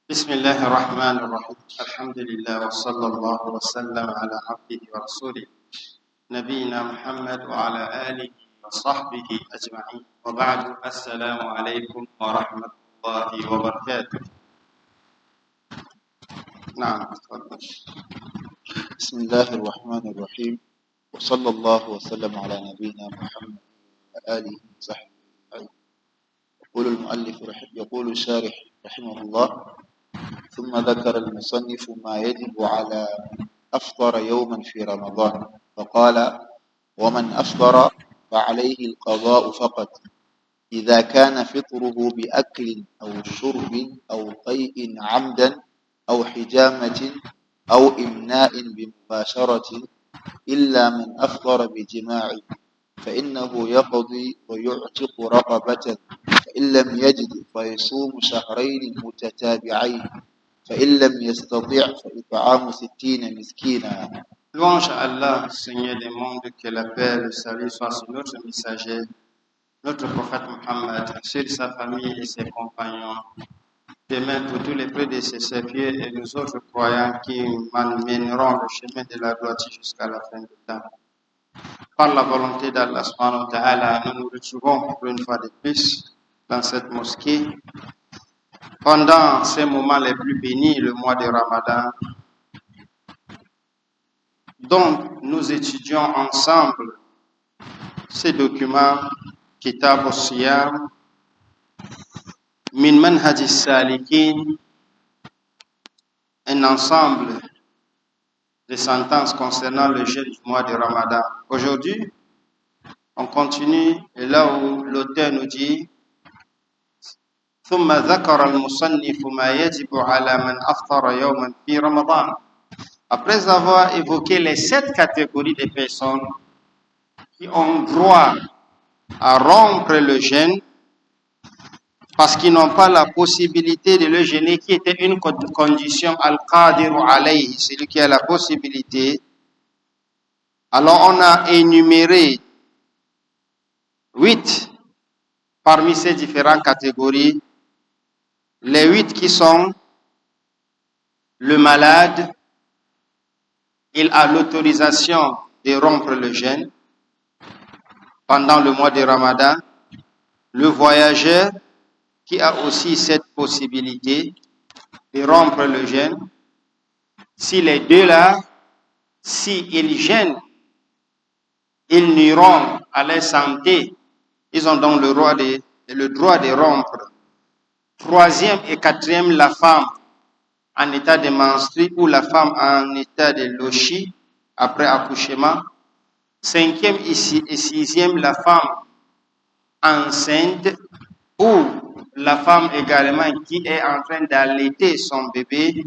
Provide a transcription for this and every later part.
بسم الله الرحمن الرحيم الحمد لله وصلى الله وسلم على عبده ورسوله نبينا محمد وعلى آله وصحبه أجمعين وبعد السلام عليكم ورحمة الله وبركاته. نعم تفضل. بسم الله الرحمن الرحيم وصلى الله وسلم على نبينا محمد وآله وصحبه أجمعين. يقول الشارح رحمه الله: ثم ذكر المصنف ما يجب على من أفطر يوما في رمضان، فقال: ومن أفطر فعليه القضاء فقط، إذا كان فطره بأكل أو شرب أو قيء عمدا أو حجامة أو إمناء بمباشرة، إلا من أفطر بجماع فإنه يقضي ويعتق رقبة، فإن لم يجد فيصوم شهرين متتابعين، فإن لم يستطع فإطعام 60 مسكينا. Louange à Allah, Seigneur des mondes, que la paix et le salut soient sur notre messager, notre prophète Muhammad, sur sa famille et ses compagnons. De même pour tous les prédécesseurs pieux et nous autres croyants qui mèneront le chemin de la droiture jusqu'à la fin du temps. Par la volonté d'Allah subhanahu wa ta'ala, nous nous retrouvons pour une fois de plus dans cette mosquée pendant ces moments les plus bénis, le mois de Ramadan. Donc, nous étudions ensemble ces documents, Kitab al-Siyam, Min Manhaj al-Salikin, un ensemble de sentences concernant le jeûne du mois de Ramadan. Aujourd'hui, on continue et là où l'auteur nous dit ثم ذكر المصنف ما يجب على من أفطر يوما في رمضان. Après avoir évoqué les 7 catégories de personnes qui ont droit à rompre le jeûne parce qu'ils n'ont pas la possibilité de le jeûner, qui était une condition al-qadiru alayhi, celui qui a la possibilité. Alors on a énuméré 8 parmi ces différentes catégories. Les 8 qui sont le malade, il a l'autorisation de rompre le jeûne pendant le mois de Ramadan. Le voyageur qui a aussi cette possibilité de rompre le jeûne. Si les deux là, s'ils jeûnent, ils nuiront à leur santé, ils ont donc le droit de rompre. 3e et 4e, la femme en état de menstru ou la femme en état de lochi après accouchement. 5e et 6e, la femme enceinte ou la femme également qui est en train d'allaiter son bébé.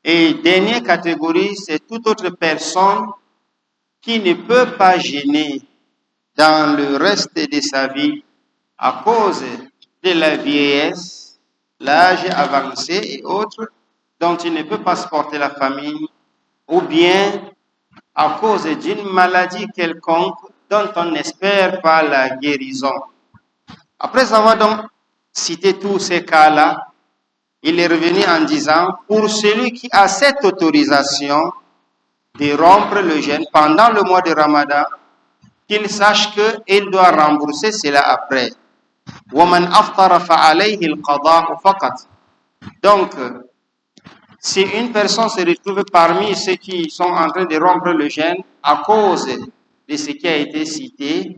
Et dernière catégorie, c'est toute autre personne qui ne peut pas jeûner dans le reste de sa vie à cause de la vieillesse, l'âge avancé et autres, dont il ne peut pas supporter la famille, ou bien à cause d'une maladie quelconque dont on n'espère pas la guérison. Après avoir donc cité tous ces cas-là, il est revenu en disant, pour celui qui a cette autorisation de rompre le jeûne pendant le mois de Ramadan, qu'il sache qu'il doit rembourser cela après. وَمَنْ أَفْطَرَ فَعَلَيْهِ الْقَضَاءُ فَقَطْ. Donc, si une personne se retrouve parmi ceux qui sont en train de rompre le jeûne à cause de ce qui a été cité,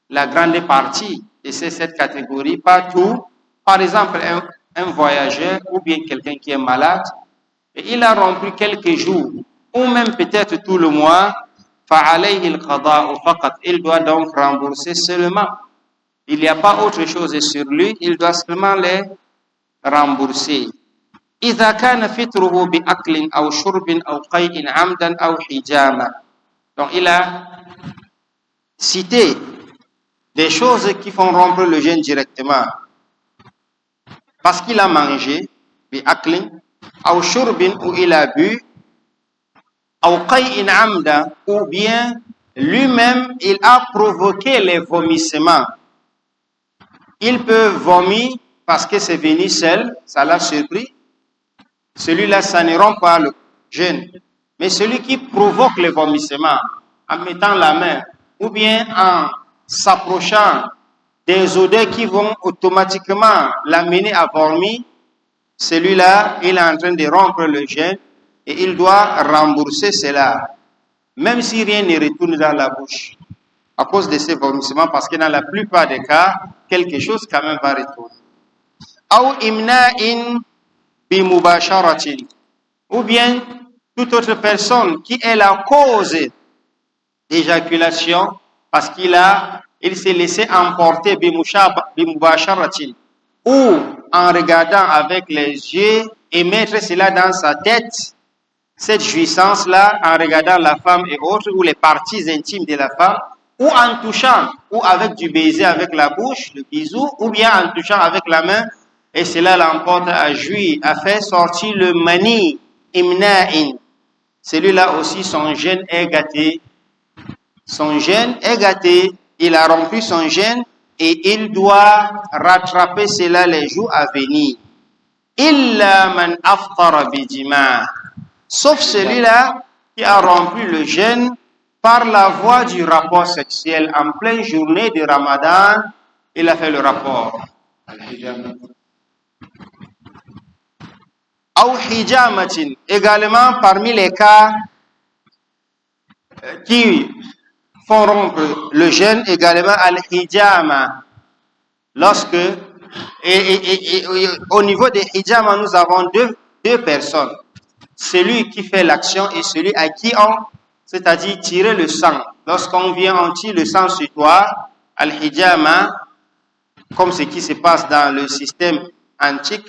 la grande partie de ces 7 catégories, pas tout, par exemple un voyageur ou bien quelqu'un qui est malade, et il a rompu quelques jours, ou même peut-être tout le mois, فَعَلَيْهِ الْقَضَاءُ فَقَطْ. Il doit donc rembourser seulement. Il n'y a pas autre chose sur lui, il doit seulement les rembourser. إِذَا كَانَ فِطْرُهُ بِأَكْلٍ أَوْ شُرْبٍ أَوْ قَيْءٍ عَمْدًا أَوْ حِجَامًا. Donc il a cité des choses qui font rompre le jeûne directement. Parce qu'il a mangé, بِأَكْلٍ أَوْ شُرْبٍ, où il a bu, أَوْ قَيْءٍ عَمْدًا, ou bien lui-même il a provoqué les vomissements. Il peut vomir parce que c'est venu seul, ça l'a surpris, celui-là, ça ne rompt pas le jeûne. Mais celui qui provoque le vomissement en mettant la main ou bien en s'approchant des odeurs qui vont automatiquement l'amener à vomir, celui-là, il est en train de rompre le jeûne et il doit rembourser cela, même si rien ne retourne dans la bouche, à cause de ces vomissements, parce que dans la plupart des cas, quelque chose quand même va retourner. Ou imna'in bi mubasharatin, ou bien toute autre personne qui est la cause d'éjaculation, parce il s'est laissé emporter bi mubasharatin, ou en regardant avec les yeux et mettre cela dans sa tête, cette jouissance-là, en regardant la femme et autres, ou les parties intimes de la femme, ou en touchant, ou avec du baiser avec la bouche, le bisou, ou bien en touchant avec la main, et cela l'emporte à jouir, à faire sortir le mani, imna'in. Celui-là aussi, son jeûne est gâté. Son jeûne est gâté, il a rempli son jeûne, et il doit rattraper cela les jours à venir. Illa man aftara bijima. Sauf celui-là qui a rempli le jeûne par la voie du rapport sexuel. En pleine journée de Ramadan, il a fait le rapport. Ou hijamatin. Également, parmi les cas qui font rompre le jeûne, également al-hijama. Lorsque, au niveau des hijama, nous avons deux personnes. Celui qui fait l'action et celui à qui c'est-à-dire tirer le sang. Lorsqu'on vient, on tire le sang sur toi, al-hijama, comme ce qui se passe dans le système antique,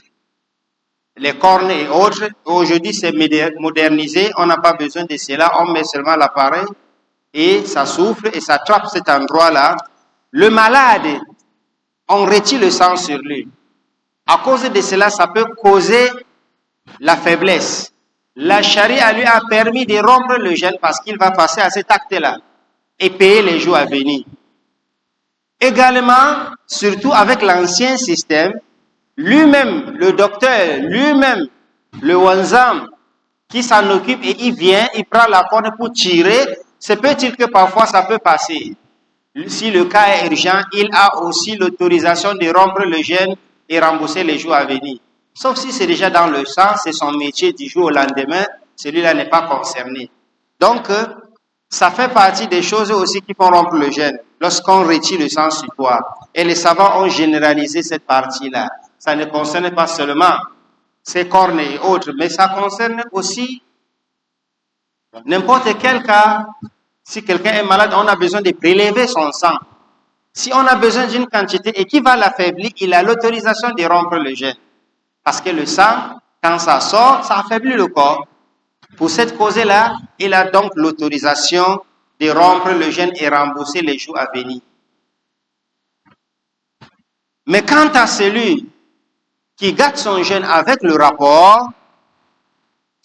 les cornes et autres. Aujourd'hui, c'est modernisé, on n'a pas besoin de cela, on met seulement l'appareil et ça souffle et ça attrape cet endroit-là. Le malade, on retire le sang sur lui. À cause de cela, ça peut causer la faiblesse. La charia lui a permis de rompre le jeûne parce qu'il va passer à cet acte-là et payer les jours à venir. Également, surtout avec l'ancien système, lui-même, le docteur, lui-même, le wanzam, qui s'en occupe et il vient, il prend la corde pour tirer, c'est peut-être que parfois ça peut passer. Si le cas est urgent, il a aussi l'autorisation de rompre le jeûne et rembourser les jours à venir. Sauf si c'est déjà dans le sang, c'est son métier du jour au lendemain, celui-là n'est pas concerné. Donc, ça fait partie des choses aussi qui font rompre le jeûne, lorsqu'on retire le sang sur toi. Et les savants ont généralisé cette partie-là. Ça ne concerne pas seulement ces cornes et autres, mais ça concerne aussi n'importe quel cas. Si quelqu'un est malade, on a besoin de prélever son sang. Si on a besoin d'une quantité et qui va l'affaiblir, il a l'autorisation de rompre le jeûne. Parce que le sang, quand ça sort, ça affaiblit le corps. Pour cette cause-là, il a donc l'autorisation de rompre le jeûne et rembourser les jours à venir. Mais quant à celui qui gâte son jeûne avec le rapport,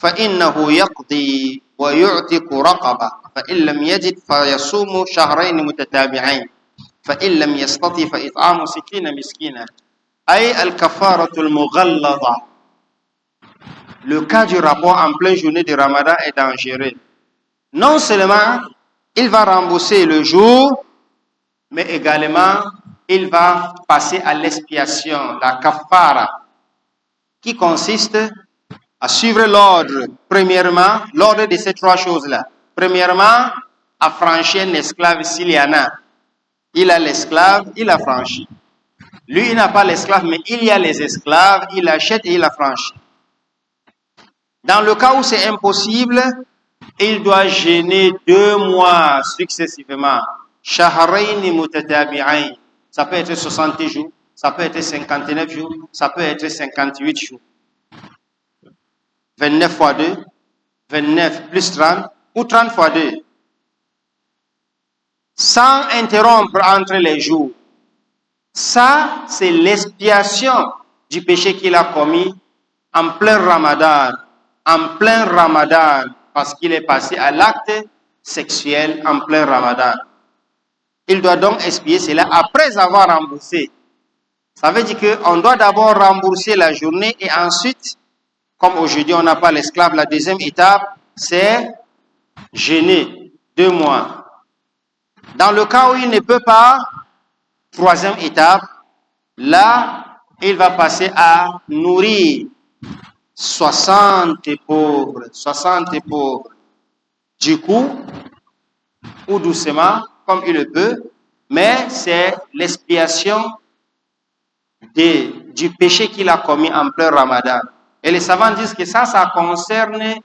فَإِنَّهُ يَقْضِي وَيُعْتِقُ رَقَبَةً فَإِنْ لَمْ يَجِدْ فَيَصُومُ شَهْرَيْنِ مُتَتَابِعَيْنِ فَإِنْ لَمْ يَسْتَطِعْ فَإِطْعَامُ 60 مسكينا. أي الكفارة المغلظة. Le cas du rapport en pleine journée de Ramadan est dangereux. Non seulement il va rembourser le jour, mais également il va passer à l'expiation, la kafara, qui consiste à suivre l'ordre. Premièrement, l'ordre de ces trois choses-là. Premièrement, affranchir un esclave s'il y en a. Il a l'esclave, il a franchi. Lui, il n'a pas l'esclave, mais il y a les esclaves, il achète et il affranchit. Dans le cas où c'est impossible, il doit jeûner 2 mois successivement. Shahrayni mutatabi'ain. Ça peut être 60 jours, ça peut être 59 jours, ça peut être 58 jours. 29 fois 2, 29 plus 30, ou 30 fois 2. Sans interrompre entre les jours. Ça, c'est l'expiation du péché qu'il a commis en plein Ramadan. En plein Ramadan, parce qu'il est passé à l'acte sexuel en plein Ramadan. Il doit donc expier cela après avoir remboursé. Ça veut dire qu'on doit d'abord rembourser la journée et ensuite comme aujourd'hui on n'a pas l'esclave, la deuxième étape, c'est jeûner 2 mois. Dans le cas où il ne peut pas, troisième étape, là, il va passer à nourrir 60 pauvres. 60 pauvres. Du coup, ou doucement, comme il le peut, mais c'est l'expiation du péché qu'il a commis en plein Ramadan. Et les savants disent que ça concerne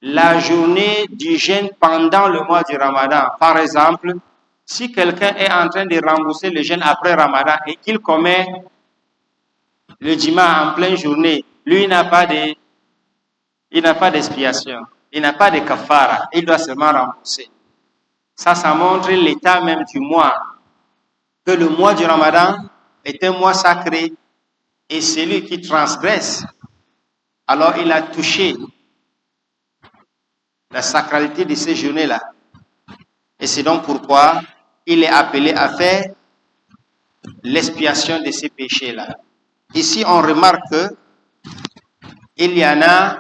la journée du jeûne pendant le mois du Ramadan. Par exemple, si quelqu'un est en train de rembourser le jeûne après Ramadan et qu'il commet le djima en pleine journée, lui, il n'a pas d'expiation, il n'a pas de kafara, il doit seulement rembourser. Ça montre l'état même du mois, que le mois du Ramadan est un mois sacré et celui qui transgresse, alors il a touché la sacralité de ces journées-là. Et c'est donc pourquoi il est appelé à faire l'expiation de ces péchés-là. Ici, on remarque qu'il y en a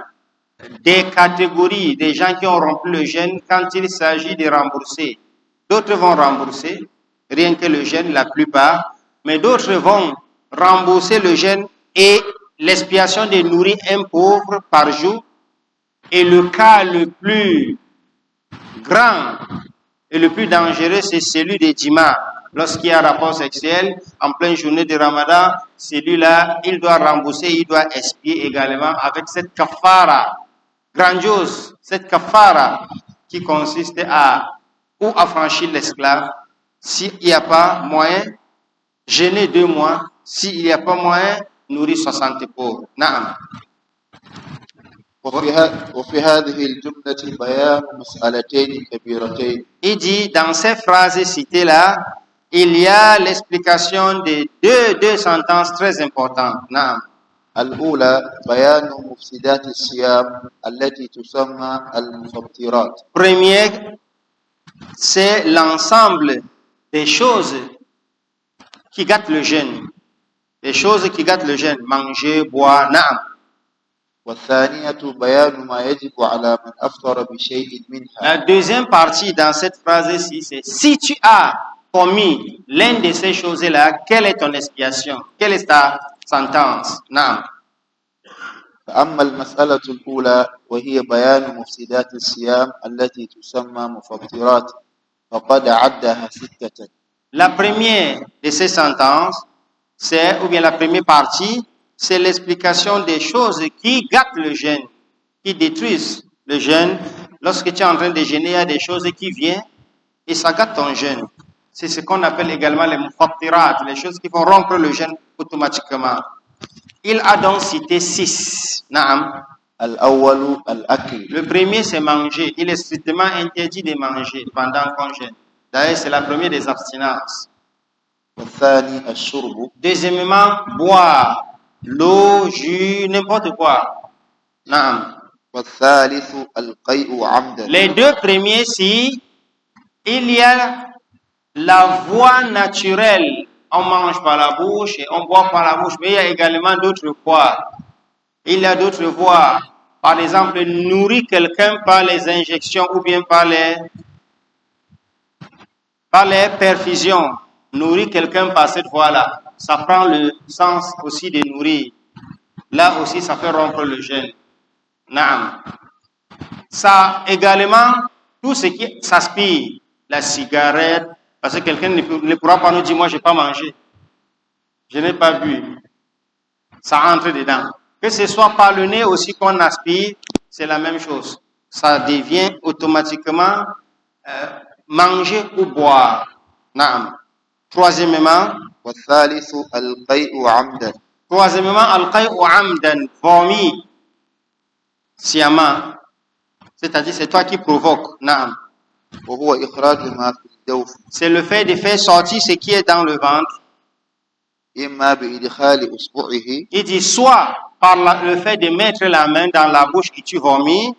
des catégories, des gens qui ont rompu le jeûne quand il s'agit de rembourser. D'autres vont rembourser, rien que le jeûne, la plupart, mais d'autres vont rembourser le jeûne et l'expiation de nourrir un pauvre par jour. Et le cas le plus grand et le plus dangereux, c'est celui des djima. Lorsqu'il y a rapport sexuel, en pleine journée de Ramadan, celui-là, il doit rembourser, il doit expier également avec cette kafara grandiose, cette kafara qui consiste à ou affranchir l'esclave, s'il n'y a pas moyen, jeûner 2 mois, s'il n'y a pas moyen, nourrir 60 pauvres. Naam. وفي هذه الجملة بيان مسألتين كبيرتين. Il dit, dans ces phrases citées-là, il y a l'explication de deux sentences très importantes. Naam. الأولى بيان مفسدات الصيام التي تسمى المفطرات. Première, c'est l'ensemble des choses qui gâtent le jeûne. Les choses qui gâtent le jeûne, manger, boire, naam. والثانية بيان ما يجب على من أفطر بشيء منها. La deuxième partie dans cette phrase-ci, c'est si tu as commis l'une de ces choses-là, quelle est ton expiation? Quelle est ta sentence? Naam. فأما المسألة الأولى وهي بيان مفسدات الصيام التي تسمى مفطرات فقد عدها 6. La première de ces sentences, c'est, ou bien la première partie, c'est l'explication des choses qui gâtent le jeûne, qui détruisent le jeûne. Lorsque tu es en train de jeûner, il y a des choses qui viennent et ça gâte ton jeûne. C'est ce qu'on appelle également les mufattirat, les choses qui vont rompre le jeûne automatiquement. Il a donc cité 6. Naam. الأول الأكل. Le premier, c'est manger. Il est strictement interdit de manger pendant qu'on jeûne. D'ailleurs, c'est la première des abstinences. والثاني الشرب. Deuxièmement, boire. L'eau, jus, n'importe quoi. Naam. والثالث القيء عمدا. Les deux premiers, si il y a la voie naturelle, on mange par la bouche et on boit par la bouche, mais il y a également d'autres voies. Il y a d'autres voies. Par exemple, nourrir quelqu'un par les injections ou bien par les perfusions. Nourrir quelqu'un par cette voie-là. Ça prend le sens aussi de nourrir. Là aussi, ça fait rompre le jeûne. Naam. Ça également, tout ce qui s'aspire, la cigarette, parce que quelqu'un ne pourra pas nous dire, moi, je n'ai pas mangé. Je n'ai pas bu. Ça entre dedans. Que ce soit par le nez aussi qu'on aspire, c'est la même chose. Ça devient automatiquement manger ou boire. Naam. Troisièmement, والثالث القيء عمدا. al-qay'u amdan, vomir sciemment. C'est-à-dire, c'est toi qui provoques. Naam. وهو إخراج ما في الجوف. C'est le fait de faire sortir ce qui est dans le ventre. إما بإدخال أصبعه. Il dit soit par le fait de mettre la main dans la bouche et tu vomis.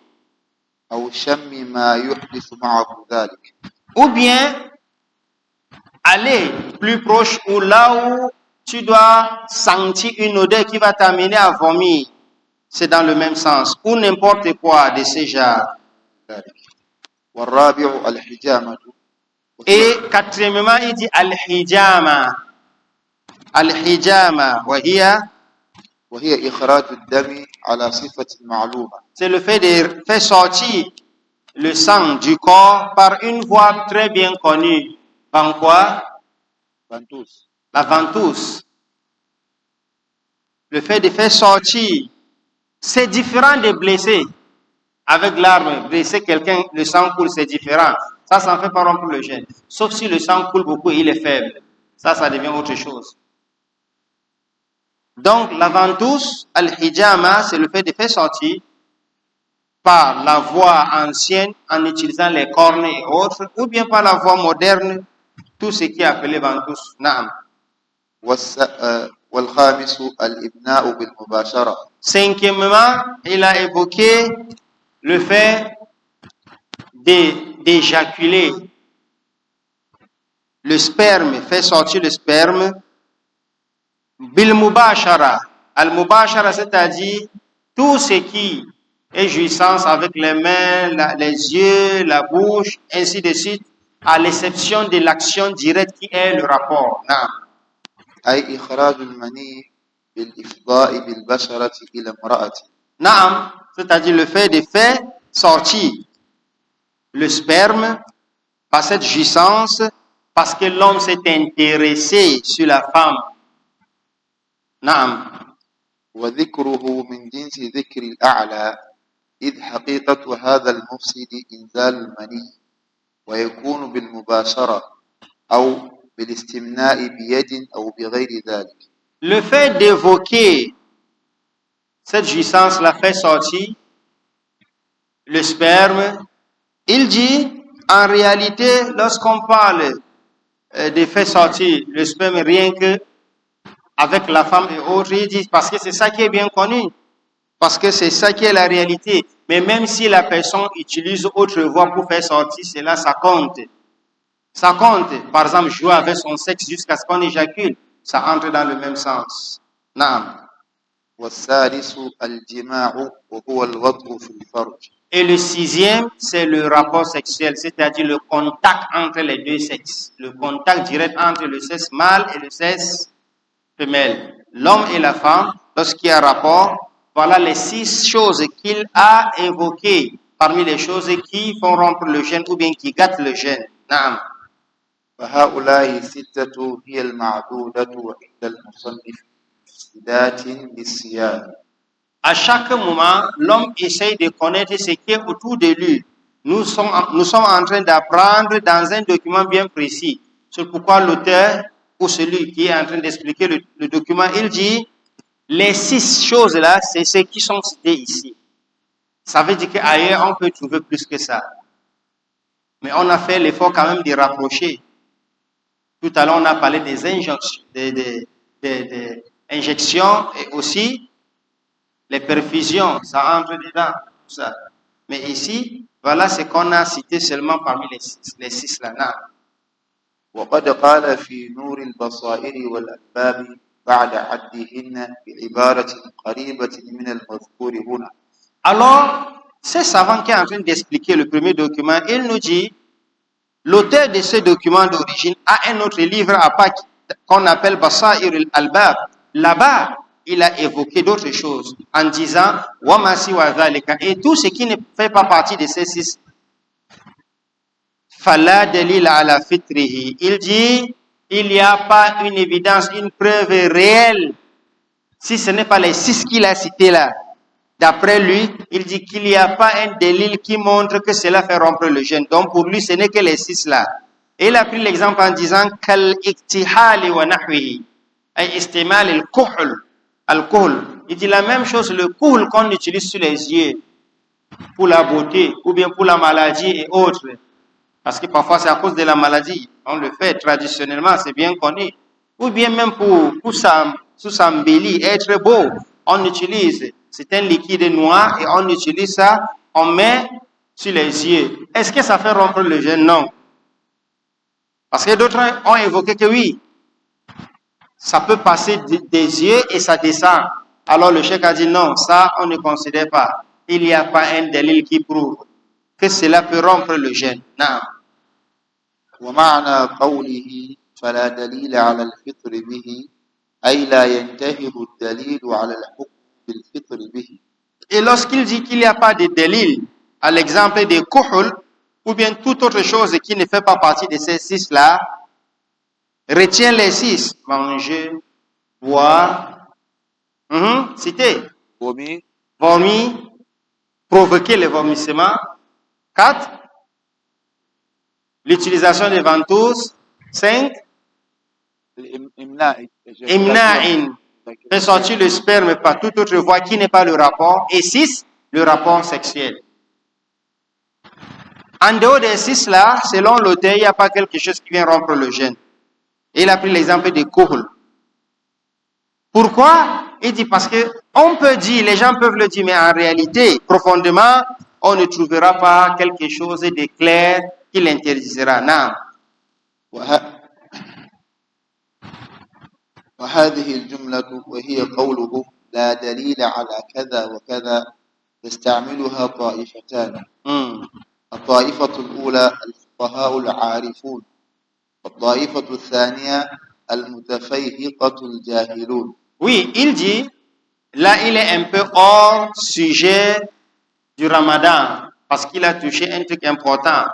أو شم ما يحدث معه ذلك. Ou bien aller plus proche ou là où tu dois sentir une odeur qui va t'amener à vomir. c'est dans le même sens. Ou n'importe quoi de ces genres. والرابع الحجامة. Et quatrièmement, il dit al-hijama. Al-hijama, وهي إخراج الدم على صفة معلومة. c'est le fait de faire sortir le sang du corps par une voie très bien connue. Par quoi? Ventouse. La ventouse. Le fait de faire sortir, c'est différent de blesser. Avec l'arme, blesser quelqu'un, le sang coule, c'est différent. Ça ne fait pas rompre le jeûne. Sauf si le sang coule beaucoup et il est faible. Ça devient autre chose. Donc, la ventouse, al-hijama, c'est le fait de faire sortir par la voie ancienne en utilisant les cornes et autres, ou bien par la voie moderne, tout ce qui est appelé ventouse. Naam. والخامس الإبناء بالمباشرة. Cinquièmement, il a évoqué le fait d'éjaculer le sperme, faire sortir le sperme bil mubashara. Al mubashara, c'est-à-dire tout ce qui est jouissance avec les mains, les yeux, la bouche, ainsi de suite, à l'exception de l'action directe qui est le rapport. Naam. أي إخراج المني بالإفضاء بالبشرة إلى امرأة. Naam, c'est-à-dire le fait de faire sortir le sperme par cette jouissance parce que l'homme s'est intéressé sur la femme. Naam. وذكره من جنس ذكر الأعلى إذ حقيقة هذا المفسد إنزال المني ويكون بالمباشرة أو بالاستمناء بيد أو بغير ذلك. Le fait d'évoquer cette jouissance la fait sortir le sperme, il dit en réalité lorsqu'on parle de faire sortir le sperme rien que avec la femme et autres, il dit parce que c'est ça qui est bien connu, parce que c'est ça qui est la réalité. Mais même si la personne utilise autre voie pour faire sortir cela, ça compte. Ça compte. Par exemple, jouer avec son sexe jusqu'à ce qu'on éjacule, ça entre dans le même sens. Naam. والثالث الجماع وهو الوضع في الفرج. Et le sixième, c'est le rapport sexuel, c'est-à-dire le contact entre les deux sexes. Le contact direct entre le sexe mâle et le sexe femelle. L'homme et la femme, lorsqu'il y a rapport, voilà les 6 choses qu'il a évoquées parmi les choses qui font rompre le jeûne ou bien qui gâtent le jeûne. Naam. فهؤلاء الستة هي المعدودة وعند المصنف مفسدات للصيام. À chaque moment, l'homme essaye de connaître ce qui est autour de lui. Nous sommes en train d'apprendre dans un document bien précis. C'est pourquoi l'auteur ou celui qui est en train d'expliquer le document, il dit les 6 choses-là, c'est ceux qui sont cités ici. Ça veut dire qu'ailleurs, on peut trouver plus que ça. Mais on a fait l'effort quand même de rapprocher. Tout à l'heure, on a parlé des injections et aussi les perfusions, ça entre dedans, tout ça. Mais ici, voilà ce qu'on a cité seulement parmi les 6 là. وقد قال في نور البصائر والألباب بعد عدهن بعبارة قريبة من المذكور هنا. Alors, ce savant qui est en train d'expliquer le premier document, il nous dit, l'auteur de ce document d'origine a un autre livre à part qu'on appelle Basair al-Albab. Là-bas, il a évoqué d'autres choses en disant Wamasi wa dhalika, et tout ce qui ne fait pas partie de ces 6. Fala dalil ala fitrihi. Il dit il n'y a pas une évidence, une preuve réelle, si ce n'est pas les 6 qu'il a cités là. D'après lui, il dit qu'il n'y a pas un délil qui montre que cela fait rompre le jeûne. Donc pour lui, ce n'est que les 6 là. Et il a pris l'exemple en disant kal iktihali wa nahwihi, ay istimal al-kuhl. Al-kuhl. Il dit la même chose, le kuhl qu'on utilise sur les yeux pour la beauté ou bien pour la maladie et autres. Parce que parfois c'est à cause de la maladie. On le fait traditionnellement, c'est bien connu. Ou bien même pour s'embellir, être beau, on utilise. C'est un liquide noir et on utilise ça, on met sur les yeux. Est-ce que ça fait rompre le jeûne? Non. Parce que d'autres ont évoqué que oui, ça peut passer des yeux et ça descend. Alors le cheikh a dit non, ça on ne considère pas. Il n'y a pas un délit qui prouve que cela peut rompre le jeûne. Non. ومعنى قوله فلا دليل على الفطر به أي لا ينتهض الدليل على الحكم بالفطر به. Et lorsqu'il dit qu'il n'y a pas de délit, à l'exemple des kuhul, ou bien toute autre chose qui ne fait pas partie de ces 6-là, retient les 6. Manger, boire, citer, vomir, provoquer le vomissement. 4. L'utilisation des ventouses. 5. Imna'in. Fait sortir le sperme par toute autre voie qui n'est pas le rapport. Et 6. Le rapport sexuel. En dehors des 6 là, selon l'auteur, il n'y a pas quelque chose qui vient rompre le jeûne. Et il a pris l'exemple des kuhul. Pourquoi? Il dit parce que on peut dire, les gens peuvent le dire, mais en réalité, profondément, on ne trouvera pas quelque chose de clair qui l'interdisera. Non. وهذه الجملة وهي قوله لا دليل على كذا وكذا يستعملها طائفتان. الطائفة الأولى الفقهاء العارفون والطائفة الثانية المتفيهقة الجاهلون. Oui, il dit, là il est un peu hors sujet du Ramadan parce qu'il a touché un truc important.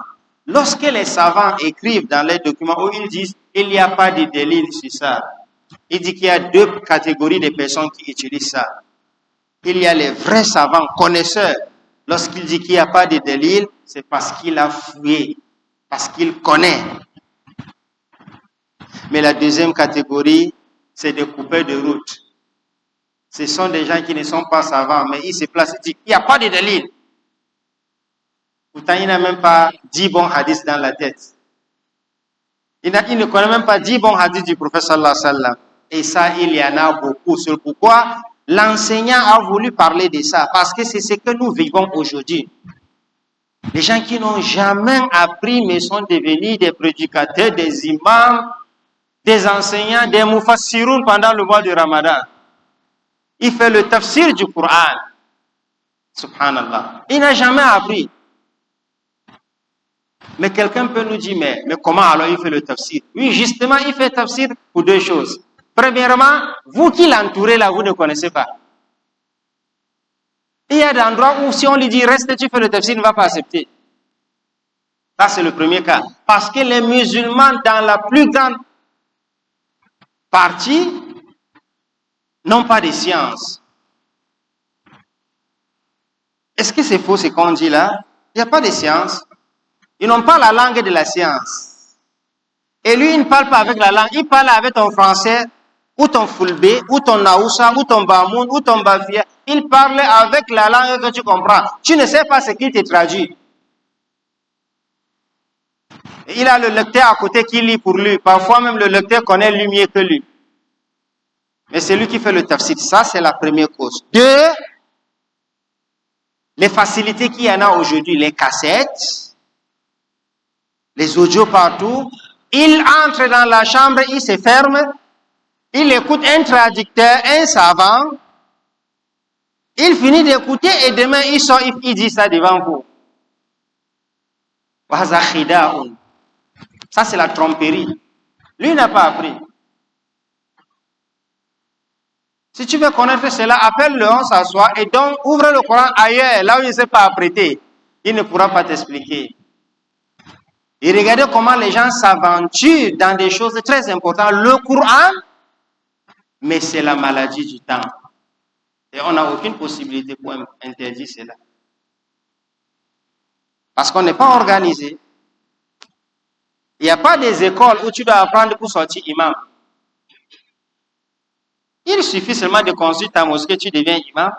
Lorsque les savants écrivent dans les documents où ils disent il n'y a pas de délit sur ça, il dit qu'il y a 2 catégories de personnes qui utilisent ça. Il y a les vrais savants connaisseurs. Lorsqu'il dit qu'il n'y a pas de délit, c'est parce qu'il a fouillé, parce qu'il connaît. Mais la deuxième catégorie, c'est des coupeurs de route. Ce sont des gens qui ne sont pas savants, mais ils se placent et disent qu'il n'y a pas de délit. Pourtant, il n'a même pas 10 bons hadiths dans la tête. Il ne connaît même pas 10 bons hadiths du prophète sallallahu alayhi wa sallam. Et ça, il y en a beaucoup. C'est pourquoi l'enseignant a voulu parler de ça. Parce que c'est ce que nous vivons aujourd'hui. Les gens qui n'ont jamais appris, mais sont devenus des prédicateurs, des imams, des enseignants, des mufassiroun pendant le mois de Ramadan. Il fait le tafsir du Coran. Subhanallah. Il n'a jamais appris. Mais quelqu'un peut nous dire, mais comment alors il fait le tafsir? Oui, justement, il fait tafsir pour 2 choses. Premièrement, vous qui l'entourez là, vous ne connaissez pas. Il y a des endroits où si on lui dit, reste, tu fais le tafsir, il ne va pas accepter. Ça, c'est le premier cas. Parce que les musulmans, dans la plus grande partie, n'ont pas de science. Est-ce que c'est faux ce qu'on dit là? Il n'y a pas de science. Ils n'ont pas la langue de la science. Et lui, il ne parle pas avec la langue. Il parle avec ton français, ou ton fulbe, ou ton naoussa, ou ton bamoun, ou ton bafia. Il parle avec la langue que tu comprends. Tu ne sais pas ce qu'il te traduit. Et il a le lecteur à côté qui lit pour lui. Parfois même le lecteur connaît lui mieux que lui. Mais c'est lui qui fait le tafsir. Ça, c'est la première cause. 2, les facilités qu'il y en a aujourd'hui, les cassettes, les audios partout. Il entre dans la chambre, il se ferme, il écoute un traducteur, un savant, il finit d'écouter et demain il sort, il dit ça devant vous. Ça c'est la tromperie. Lui n'a pas appris. Si tu veux connaître cela, appelle-le, on s'assoit et donc ouvre le Coran ailleurs, là où il ne sait pas apprêter. Il ne pourra pas t'expliquer. Et regardez comment les gens s'aventurent dans des choses très importantes. Le Coran, mais c'est la maladie du temps. Et on n'a aucune possibilité pour interdire cela. Parce qu'on n'est pas organisé. Il n'y a pas des écoles où tu dois apprendre pour sortir imam. Il suffit seulement de construire ta mosquée, tu deviens imam.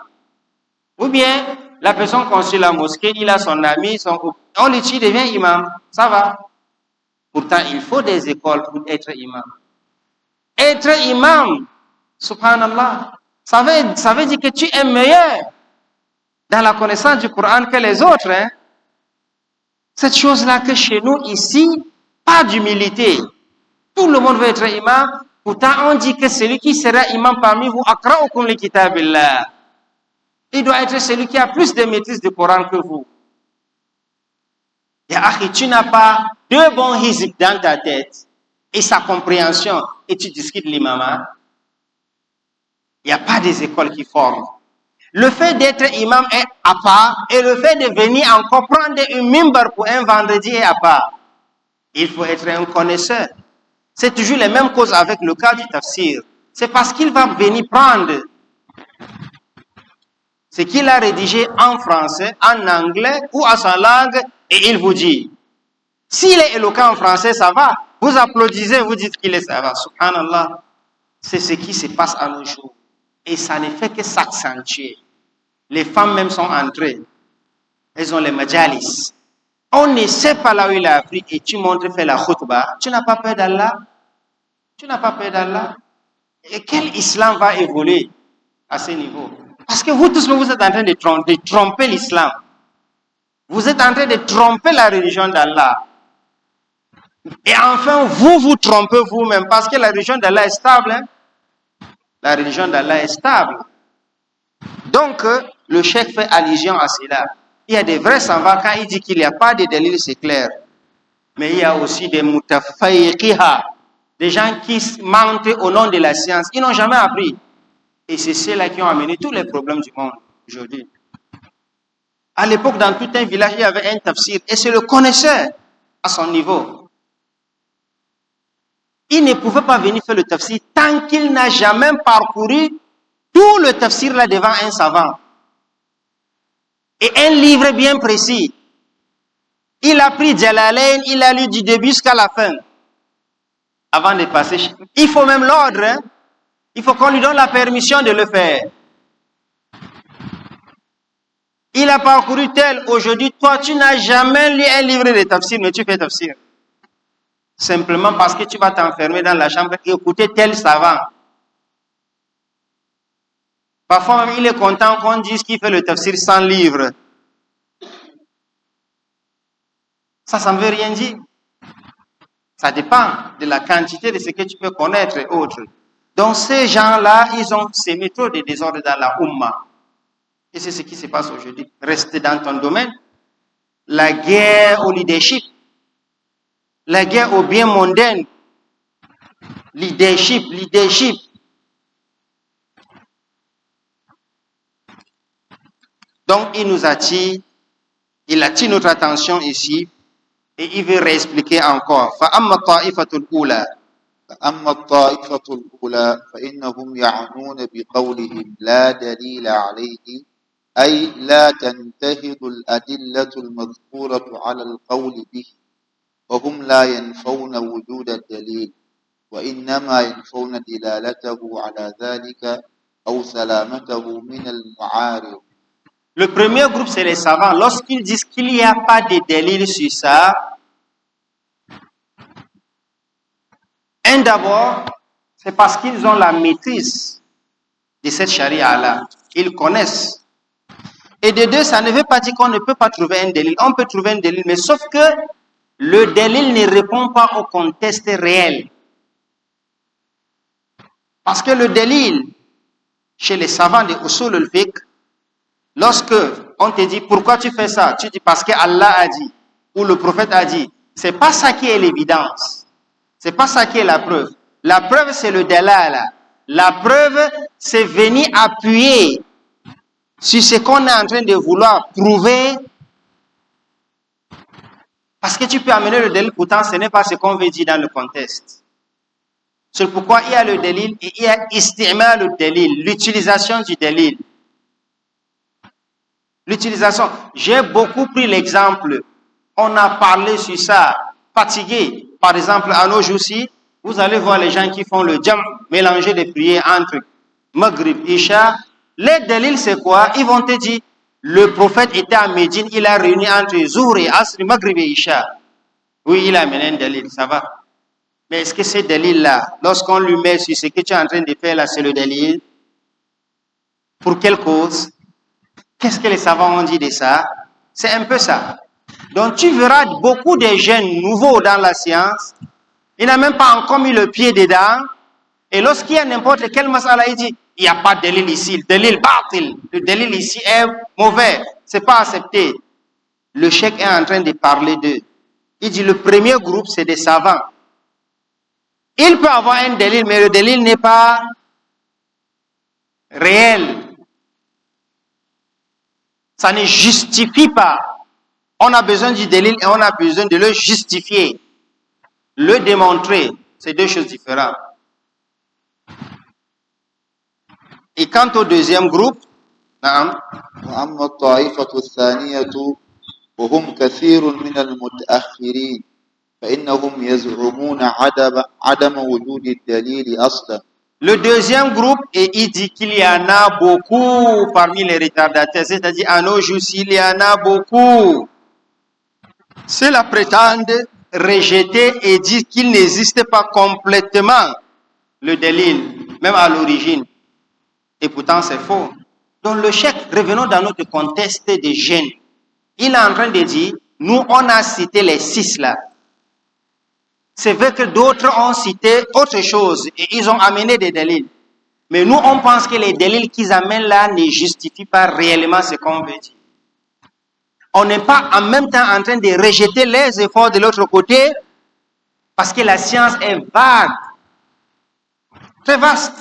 Ou bien, la personne construit la mosquée, il a son ami, on lui dit, devient imam. Ça va. Pourtant, il faut des écoles pour être imam. Être imam, subhanallah, ça veut dire que tu es meilleur dans la connaissance du Coran que les autres. Hein? Cette chose-là que chez nous, ici, pas d'humilité. Tout le monde veut être imam. Pourtant, on dit que celui qui sera imam parmi vous, akra'ukum li kitabillah. Il doit être celui qui a plus de maîtrise du Coran que vous. Et Akhi, tu n'as pas deux bons hizb dans ta tête et sa compréhension et tu discutes l'imam. Il n'y a pas des écoles qui forment. Le fait d'être imam est à part et le fait de venir encore prendre une mimbar pour un vendredi est à part. Il faut être un connaisseur. C'est toujours les mêmes causes avec le cas du tafsir. C'est parce qu'il va venir prendre ce qu'il a rédigé en français, en anglais ou à sa langue et il vous dit. S'il est éloquent en français, ça va. Vous applaudissez, vous dites qu'il est ça va. Subhanallah. C'est ce qui se passe à nos jours. Et ça ne fait que s'accentuer. Les femmes même sont entrées. Elles ont les majalis. On ne sait pas là où il a appris et tu montres faire la khutbah. Tu n'as pas peur d'Allah? Tu n'as pas peur d'Allah? Et quel islam va évoluer à ce niveau? Parce que vous tous, vous êtes en train de tromper l'islam. Vous êtes en train de tromper la religion d'Allah. Et enfin, vous trompez vous-même parce que la religion d'Allah est stable. Hein? La religion d'Allah est stable. Donc, le cheikh fait allusion à cela. Il y a des vrais savants, quand il dit qu'il n'y a pas de délit, c'est clair. Mais il y a aussi des mutafayqiha, des gens qui mentent au nom de la science. Ils n'ont jamais appris. Et c'est ceux-là qui ont amené tous les problèmes du monde aujourd'hui. À l'époque, dans tout un village, il y avait un tafsir. Et c'est le connaisseur à son niveau. Il ne pouvait pas venir faire le tafsir tant qu'il n'a jamais parcouru tout le tafsir là devant un savant. Et un livre bien précis. Il a pris Jalalain, il a lu du début jusqu'à la fin. Avant de passer. Il faut même l'ordre. Hein? Il faut qu'on lui donne la permission de le faire. Il a parcouru tel. Aujourd'hui, toi, tu n'as jamais lu un livre de tafsir, mais tu fais tafsir. Simplement parce que tu vas t'enfermer dans la chambre et écouter tel savant. Parfois même, il est content qu'on dise qu'il fait le tafsir sans livre. Ça ne veut rien dire. Ça dépend de la quantité de ce que tu peux connaître et autres. Donc ces gens-là, ils ont ces méthodes de désordre dans la Ummah. Et c'est ce qui se passe aujourd'hui. Reste dans ton domaine. La guerre au leadership. La guerre au bien mondain. Leadership. Donc il nous attire, il attire notre attention ici et il veut réexpliquer encore. فَأَمَّا الطَّائِفَةُ الْأُولَى فأما الطائفة الأولى فإنهم يعنون بقولهم لا دليل عليه أي لا تنتهض الأدلة المذكورة على القول به وهم لا ينفون وجود الدليل وإنما ينفون دلالته على ذلك أو سلامته من المعارض. Le premier groupe, c'est les savants. Lorsqu'ils disent qu'il n'y a pas de délit sur ça, d'abord, c'est parce qu'ils ont la maîtrise de cette charia-là. Ils connaissent. Et de deux, ça ne veut pas dire qu'on ne peut pas trouver un délit. On peut trouver un délit, mais sauf que le délit ne répond pas au contexte réel. Parce que le délit, chez les savants de Usul al-Fiqh, lorsque on te dit pourquoi tu fais ça, tu dis parce que Allah a dit, ou le prophète a dit, c'est pas ça qui est l'évidence. C'est pas ça qui est la preuve. La preuve, c'est le dalala. La preuve, c'est venir appuyer sur ce qu'on est en train de vouloir prouver. Parce que tu peux amener le délit, pourtant ce n'est pas ce qu'on veut dire dans le contexte. C'est pourquoi il y a le délit et il y a istimal le délit, l'utilisation du délit. L'utilisation. J'ai beaucoup pris l'exemple. On a parlé sur ça. Fatigué. Par exemple, à nos jours-ci, vous allez voir les gens qui font le jam, mélanger des prières entre Maghrib, Isha. Les délits, c'est quoi? Ils vont te dire, le prophète était à Médine, il a réuni entre Zuhr et Asr, Maghrib et Isha. Oui, il a amené un délit, ça va. Mais est-ce que ce délit-là, lorsqu'on lui met sur ce que tu es en train de faire là, c'est le délit? Pour quelle cause? Qu'est-ce que les savants ont dit de ça? C'est un peu ça. Donc tu verras beaucoup de jeunes nouveaux dans la science, ils n'ont même pas encore mis le pied dedans, Et lorsqu'il y a n'importe quel masala, il dit, il n'y a pas de délil ici, le délil batil, le délil ici est mauvais, c'est pas accepté. Le cheikh est en train de parler d'eux. Il dit, le premier groupe, c'est des savants. Il peut avoir un délil, mais le délil n'est pas réel. Ça ne justifie pas. On a besoin du délil et on a besoin de le justifier. Le démontrer, c'est deux choses différentes. Et quant au deuxième groupe, وأما الطائفة الثانية وهم كثير من المتأخرين فإنهم يزعمون عدم وجود الدليل أصلا. Le deuxième groupe, et il dit qu'il y en a beaucoup parmi les retardataires, c'est-à-dire à nos jours, il y en a beaucoup. Ceux-là prétendent rejeter et dire qu'il n'existe pas complètement le délil, même à l'origine. Et pourtant, c'est faux. Donc le cheikh, revenons dans notre contexte des jeunes. Il est en train de dire, nous, on a cité les 6 là. C'est vrai que d'autres ont cité autre chose et ils ont amené des délits. Mais nous, on pense que les délits qu'ils amènent là ne justifient pas réellement ce qu'on veut dire. On n'est pas en même temps en train de rejeter les efforts de l'autre côté parce que la science est vague, très vaste.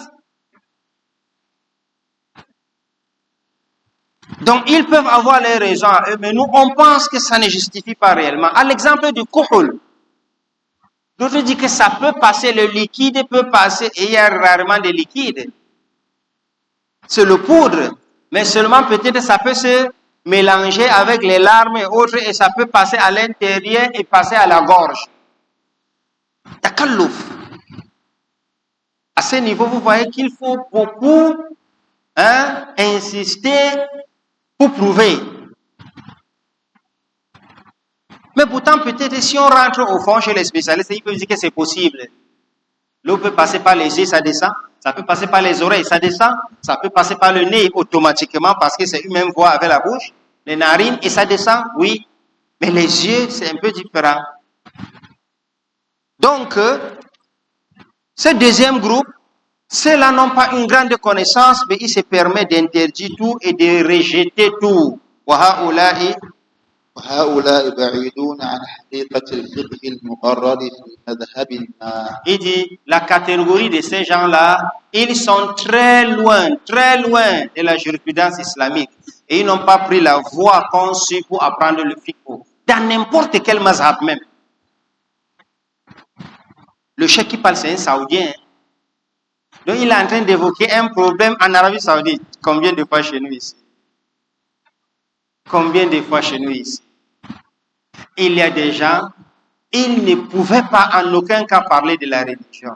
Donc, ils peuvent avoir les raisons à eux, mais nous, on pense que ça ne justifie pas réellement. À l'exemple du kuhul, d'autres disent que ça peut passer, le liquide peut passer, et il y a rarement de liquide. C'est le poudre, mais seulement peut-être ça peut se mélanger avec les larmes et autres, et ça peut passer à l'intérieur et passer à la gorge. Takalouf. À ce niveau, vous voyez qu'il faut beaucoup insister pour prouver. Mais pourtant, peut-être si on rentre au fond chez les spécialistes, ils peuvent dire que c'est possible. L'eau peut passer par les yeux, ça descend. Ça peut passer par les oreilles, ça descend. Ça peut passer par le nez automatiquement parce que c'est une même voie avec la bouche. Les narines, et ça descend, oui. Mais les yeux, c'est un peu différent. Donc, ce deuxième groupe, ceux-là n'ont pas une grande connaissance, mais ils se permettent d'interdire tout et de rejeter tout. وهؤلاء بعيدون عن حقيقة الفقه المقرر في مذهب ما. Il dit, la catégorie de ces gens-là, ils sont très loin de la jurisprudence islamique. Et ils n'ont pas pris la voie conçue pour apprendre le fiqh. Dans n'importe quel mazhab même. Le cheikh qui parle, c'est un Saoudien. Donc il est en train d'évoquer un problème en Arabie Saoudite. Combien de fois chez nous ici? Combien de fois chez nous ici? Il y a des gens, ils ne pouvaient pas en aucun cas parler de la religion.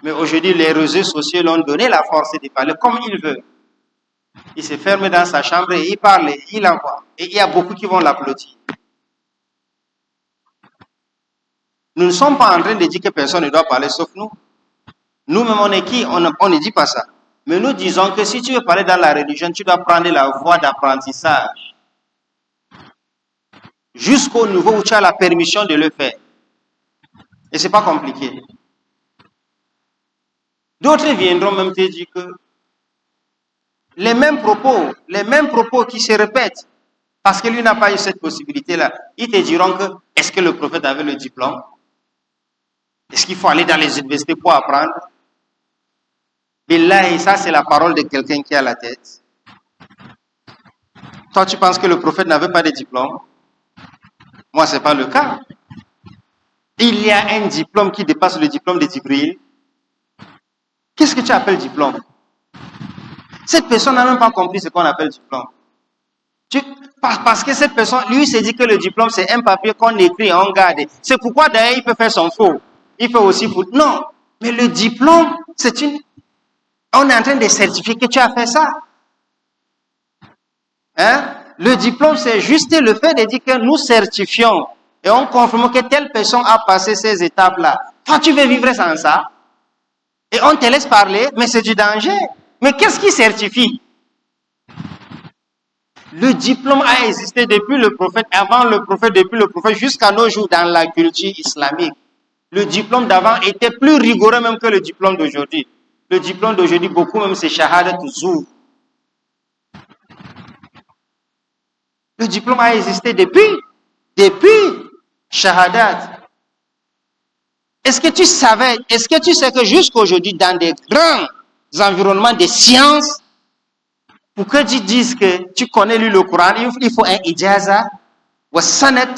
Mais aujourd'hui, les réseaux sociaux l'ont donné la force de parler comme il veut. Il se ferme dans sa chambre et il parle, et il envoie. Et il y a beaucoup qui vont l'applaudir. Nous ne sommes pas en train de dire que personne ne doit parler sauf nous. Nous-mêmes, on est qui? On ne dit pas ça. Mais nous disons que si tu veux parler dans la religion, tu dois prendre la voie d'apprentissage. Jusqu'au niveau où tu as la permission de le faire. Et ce n'est pas compliqué. D'autres viendront même te dire que les mêmes propos qui se répètent, parce que lui n'a pas eu cette possibilité-là, ils te diront que, est-ce que le prophète avait le diplôme? Est-ce qu'il faut aller dans les universités pour apprendre? Billahi, ça c'est la parole de quelqu'un qui a la tête. Toi, tu penses que le prophète n'avait pas de diplôme? Moi, ce n'est pas le cas. Il y a un diplôme qui dépasse le diplôme de Djibril. Qu'est-ce que tu appelles diplôme? Cette personne n'a même pas compris ce qu'on appelle diplôme. Parce que cette personne, lui, s'est dit que le diplôme, c'est un papier qu'on écrit et on garde. C'est pourquoi d'ailleurs, il peut faire son faux. Il fait aussi faux. Non, mais le diplôme, c'est une... On est en train de certifier que tu as fait ça. Hein? Le diplôme, c'est juste le fait de dire que nous certifions et on confirme que telle personne a passé ces étapes-là. Toi, tu veux vivre sans ça? Et on te laisse parler, mais c'est du danger. Mais qu'est-ce qui certifie? Le diplôme a existé depuis le prophète, avant le prophète, depuis le prophète, jusqu'à nos jours dans la culture islamique. Le diplôme d'avant était plus rigoureux même que le diplôme d'aujourd'hui. Le diplôme d'aujourd'hui, beaucoup même, c'est Shahadat Zuhr. Le diplôme a existé depuis Shahadat. Est-ce que tu sais que jusqu'aujourd'hui, dans des grands environnements de sciences, pour que tu dises que tu connais lu le Coran, il faut un ijaza ou sanat.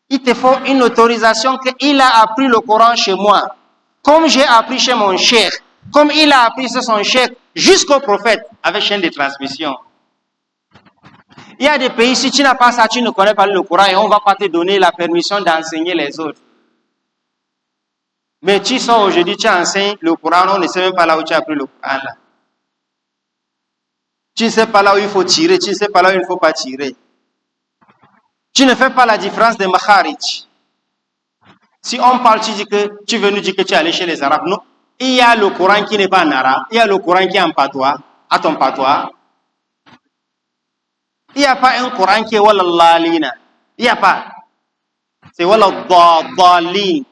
Il te faut une autorisation qu'il a appris le Coran chez moi. Comme j'ai appris chez mon cheikh. Comme il a appris chez son cheikh jusqu'au prophète avec chaîne de transmission. Il y a des pays, si tu n'as pas ça, tu ne connais pas le Coran et on ne va pas te donner la permission d'enseigner les autres. Mais tu sors aujourd'hui, tu enseignes le Coran, on ne sait même pas là où tu as appris le Coran. Là. Tu ne sais pas là où il faut tirer, tu ne sais pas là où il ne faut pas tirer. Tu ne fais pas la différence des makharij. Si on parle, tu veux nous dire que tu es allé chez les Arabes. Non. Il y a le Coran qui n'est pas en arabe. Il y a le Coran qui est en patois, à ton patois. Il n'y a pas un Coran qui est Wallallalina. Il n'y a pas. C'est Walladhalin.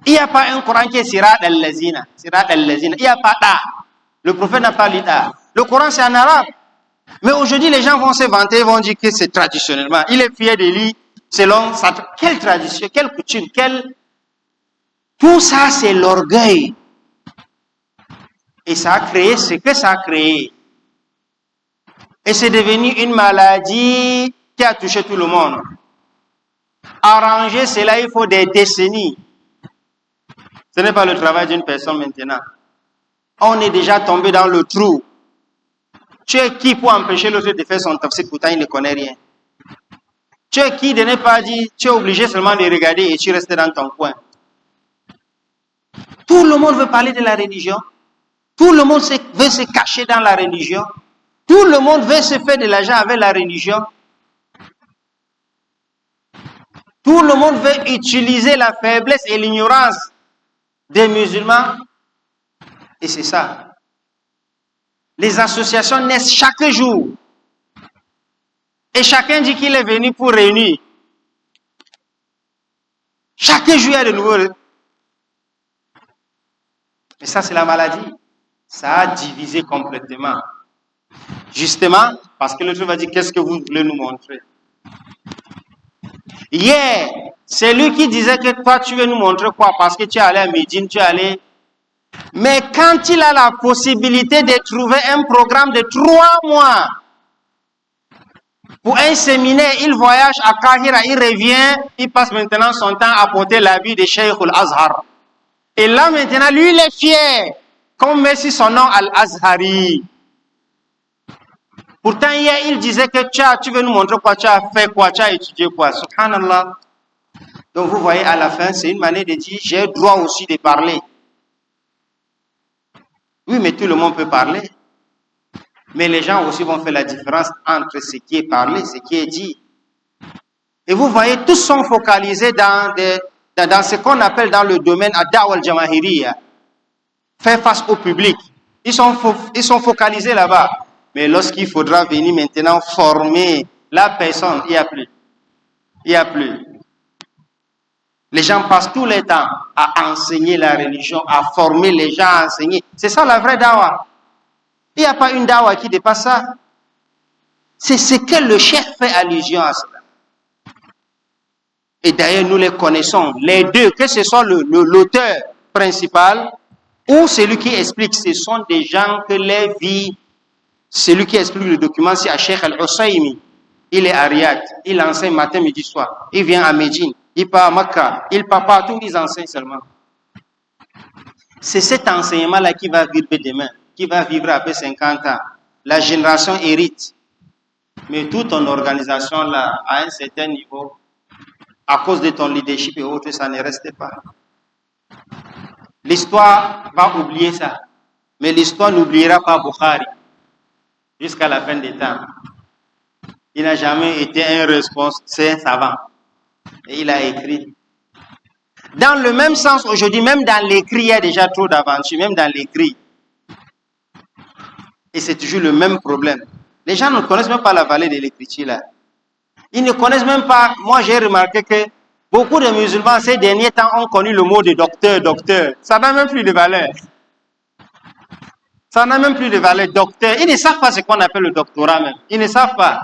Il n'y a pas un Coran qui est Sirat al-Lazina. Sirat al-Lazina. Il n'y a pas da. Le prophète n'a pas lu da. Le Coran c'est en arabe. Mais aujourd'hui, les gens vont se vanter, vont dire que c'est traditionnellement. Il est fier de lire selon sa... Quelle tradition, quelle coutume, Tout ça, c'est l'orgueil. Et ça a créé ce que ça a créé. Et c'est devenu une maladie qui a touché tout le monde. Arranger cela, il faut des décennies. Ce n'est pas le travail d'une personne maintenant. On est déjà tombé dans le trou. Tu es qui pour empêcher l'autre de faire son tafsir, pourtant il ne connaît rien. Tu es qui de ne pas dire, tu es obligé seulement de regarder et tu restes dans ton coin. Tout le monde veut parler de la religion. Tout le monde veut se cacher dans la religion. Tout le monde veut se faire de l'argent avec la religion. Tout le monde veut utiliser la faiblesse et l'ignorance des musulmans. Et c'est ça. Les associations naissent chaque jour. Et chacun dit qu'il est venu pour réunir. Chaque jour, il y a de nouveaux. Mais ça, c'est la maladie. Ça a divisé complètement. Justement, parce que l'autre va dire, qu'est-ce que vous voulez nous montrer? Hier, c'est lui qui disait que toi, tu veux nous montrer quoi? Parce que tu es allé à Médine, tu es allé... Mais quand il a la possibilité de trouver un programme de 3 mois pour un séminaire, il voyage à Kahira, il revient, il passe maintenant son temps à porter l'habit de Cheikh al-Azhar. Et là maintenant, lui, il est fier, comme met son nom al-Azhari. Pourtant, hier, il disait que tu veux nous montrer quoi, tu as fait quoi, tu as étudié quoi. Subhanallah. Donc vous voyez, à la fin, c'est une manière de dire, j'ai droit aussi de parler. Oui, mais tout le monde peut parler. Mais les gens aussi vont faire la différence entre ce qui est parlé, ce qui est dit. Et vous voyez, tous sont focalisés dans ce qu'on appelle dans le domaine ad-da'wa al-jamahiriya. Faire face au public. Ils sont focalisés là-bas. Mais lorsqu'il faudra venir maintenant former la personne, il n'y a plus. Il n'y a plus. Les gens passent tout le temps à enseigner la religion, à former les gens à enseigner. C'est ça la vraie dawa. Il n'y a pas une dawa qui dépasse ça. C'est ce que le chef fait allusion à cela. Et d'ailleurs, nous les connaissons, les deux, que ce soit l'auteur principal ou celui qui explique, ce sont des gens que les vies, celui qui explique le document, c'est Cheikh Al-Husaymi. Il est à Riyad, il enseigne matin, midi, soir. Il vient à Médine, il part à Makkah, il part partout, ils enseignent seulement. C'est cet enseignement-là qui va vivre demain, qui va vivre après 50 ans. La génération hérite. Mais toute ton organisation là, à un certain niveau, à cause de ton leadership et autres, ça ne reste pas. L'histoire va oublier ça. Mais l'histoire n'oubliera pas Bukhari jusqu'à la fin des temps. Il n'a jamais été un responsable, c'est un savant. Et il a écrit. Dans le même sens, aujourd'hui, même dans l'écrit, il y a déjà trop d'aventures, même dans l'écrit. Et c'est toujours le même problème. Les gens ne connaissent même pas la valeur de l'écriture là. Ils ne connaissent même pas. Moi, j'ai remarqué que beaucoup de musulmans, ces derniers temps, ont connu le mot de docteur. Ça n'a même plus de valeur. Ça n'a même plus de valeur, docteur. Ils ne savent pas ce qu'on appelle le doctorat même. Ils ne savent pas.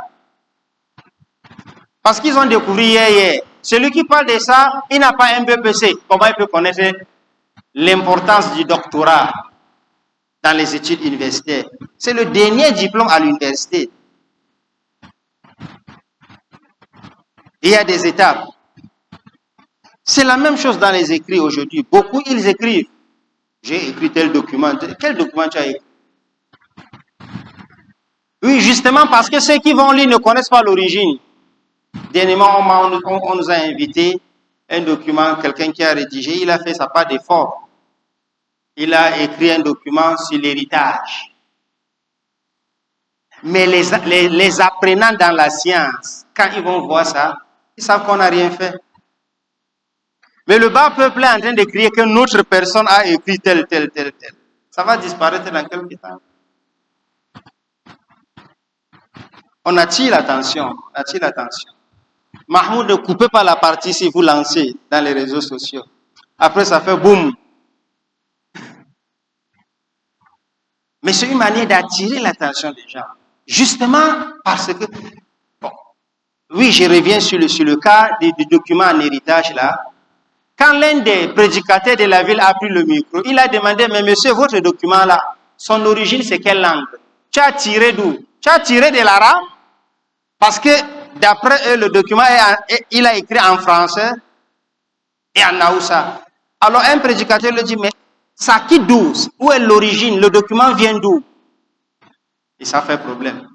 Parce qu'ils ont découvert hier. Celui qui parle de ça, il n'a pas un BPC. Comment il peut connaître l'importance du doctorat dans les études universitaires? C'est le dernier diplôme à l'université. Il y a des étapes. C'est la même chose dans les écrits aujourd'hui. Beaucoup, ils écrivent. J'ai écrit tel document. Quel document tu as écrit? Oui, justement parce que ceux qui vont lire ne connaissent pas l'origine. Dernièrement, on nous a invité un document, quelqu'un qui a rédigé, il a fait sa part d'effort. Il a écrit un document sur l'héritage. Mais les apprenants dans la science, quand ils vont voir ça, ils savent qu'on n'a rien fait. Mais le bas peuple est en train de crier que notre personne a écrit tel. Ça va disparaître dans quelques temps. On attire l'attention. Mahmoud, ne coupez pas la partie si vous lancez dans les réseaux sociaux. Après, ça fait boum. Mais c'est une manière d'attirer l'attention des gens. Justement parce que... Bon, oui, je reviens sur le cas du document en héritage là. Quand l'un des prédicateurs de la ville a pris le micro, il a demandé, mais monsieur, votre document là, son origine c'est quelle langue? Tu as tiré d'où? Tu as tiré de l'arabe? Parce que d'après eux, le document, il a écrit en français et en haoussa. Alors un prédicateur lui dit, mais ça quitte d'où? Où est l'origine? Le document vient d'où? Et ça fait problème.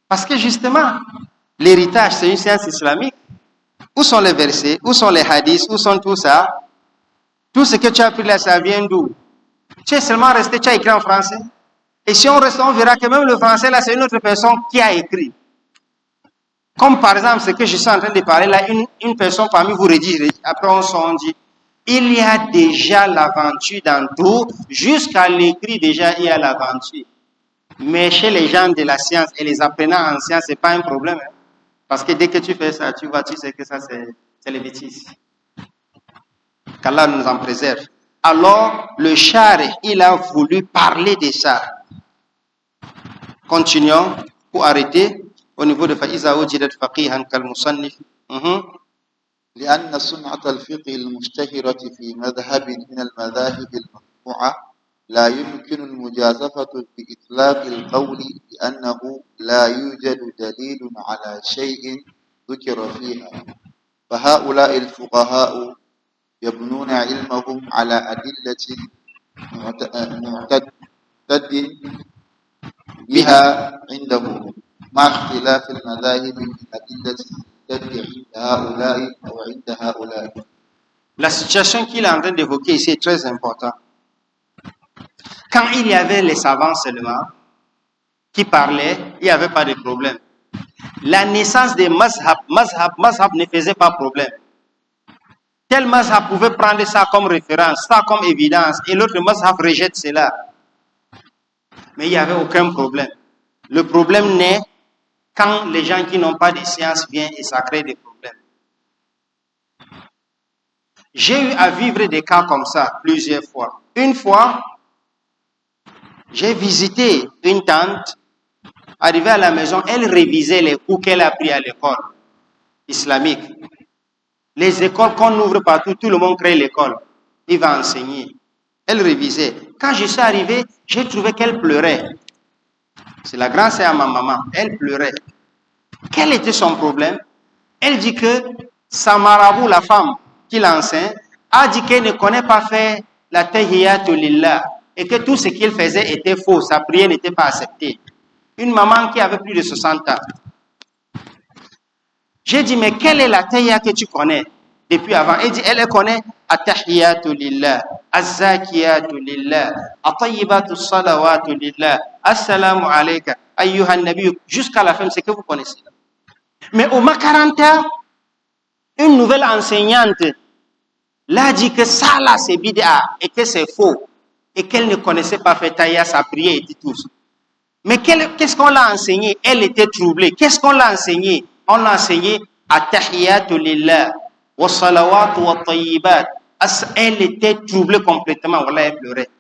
Parce que justement, l'héritage, c'est une science islamique. Où sont les versets? Où sont les hadiths? Où sont tout ça? Tout ce que tu as appris là, ça vient d'où? Tu es seulement resté, tu as écrit en français. Et si on reste, on verra que même le français là, c'est une autre personne qui a écrit. Comme par exemple, ce que je suis en train de parler là, une personne parmi vous rédige, après on dit, il y a déjà l'aventure dans tout, jusqu'à l'écrit déjà il y a l'aventure. Mais chez les gens de la science et les apprenants en science, c'est pas un problème. Hein? Parce que dès que tu fais ça, tu vois, tu sais que ça c'est les bêtises. Qu'Allah nous en préserve. Alors, le Shari, il a voulu parler de ça. Continuons pour arrêter. Au niveau de فإذا وجدت فقيها كالمصنف لأن صنعة الفقه المشتهرة في مذهب من المذاهب المرفوعة لا يمكن المجازفة بإطلاق القول لأنه لا يوجد دليل على شيء ذكر فيها فهؤلاء الفقهاء يبنون علمهم على أدلة معتد بها عندهم مع اختلاف المذاهب من أدلة تدعي عند هؤلاء أو عند هؤلاء. La situation qu'il est en train d'évoquer ici est très importante. Quand il y avait les savants seulement qui parlaient, il n'y avait pas de problème. La naissance des mazhab ne faisait pas problème. Tel mazhab pouvait prendre ça comme référence, ça comme évidence, et l'autre mazhab rejette cela. Mais il n'y avait aucun problème. Le problème naît quand les gens qui n'ont pas de science viennent et ça crée des problèmes. J'ai eu à vivre des cas comme ça plusieurs fois. Une fois, j'ai visité une tante. Arrivée à la maison, elle révisait les cours qu'elle a pris à l'école islamique. Les écoles qu'on ouvre partout, tout le monde crée l'école. Il va enseigner. Elle révisait. Quand je suis arrivé, j'ai trouvé qu'elle pleurait. C'est la grand-sœur à ma maman. Elle pleurait. Quel était son problème? Elle dit que sa marabout, la femme qui l'enseigne, a dit qu'elle ne connaît pas faire la tahiyyatu lillah et que tout ce qu'il faisait était faux. Sa prière n'était pas acceptée. Une maman qui avait plus de 60 ans. J'ai dit, mais quelle est la tahiyya que tu connais depuis avant? Elle dit, elle connaît at-tahiyyatu lillah, az-zakiyatu lillah, at-tayyibatu salawatu lillah, assalamu alayka, ayyuhan nabiy, jusqu'à la fin, c'est que vous connaissez. Mais au Makaranta, une nouvelle enseignante l'a dit que ça là c'est bid'a et que c'est faux et qu'elle ne connaissait pas faire tahiyya, sa prière et tout. Mais qu'est-ce qu'on l'a enseigné? Elle était troublée. Qu'est-ce qu'on l'a enseigné? On a enseigné At-Tahiyatu lillah, wa salawatu wa tayyibat. Elle était troublée complètement. Voilà, elle pleurait.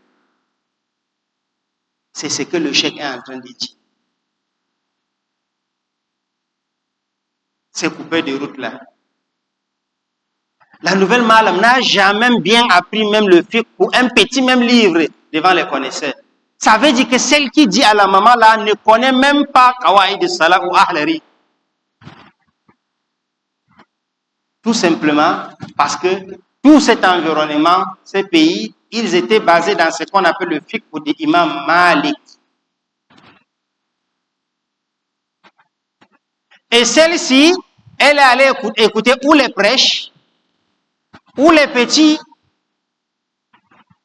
C'est ce que le cheikh est en train de dire. C'est coupé de route là. La nouvelle Malam n'a jamais bien appris même le fiqh ou un petit même livre devant les connaisseurs. Ça veut dire que celle qui dit à la maman là ne connaît même pas Qawaïd al-Salah ou Ahlari. Tout simplement parce que tout cet environnement, ces pays, ils étaient basés dans ce qu'on appelle le fiqh de l'imam Malik. Et celle-ci, elle est allée écouter ou les prêches, ou les petits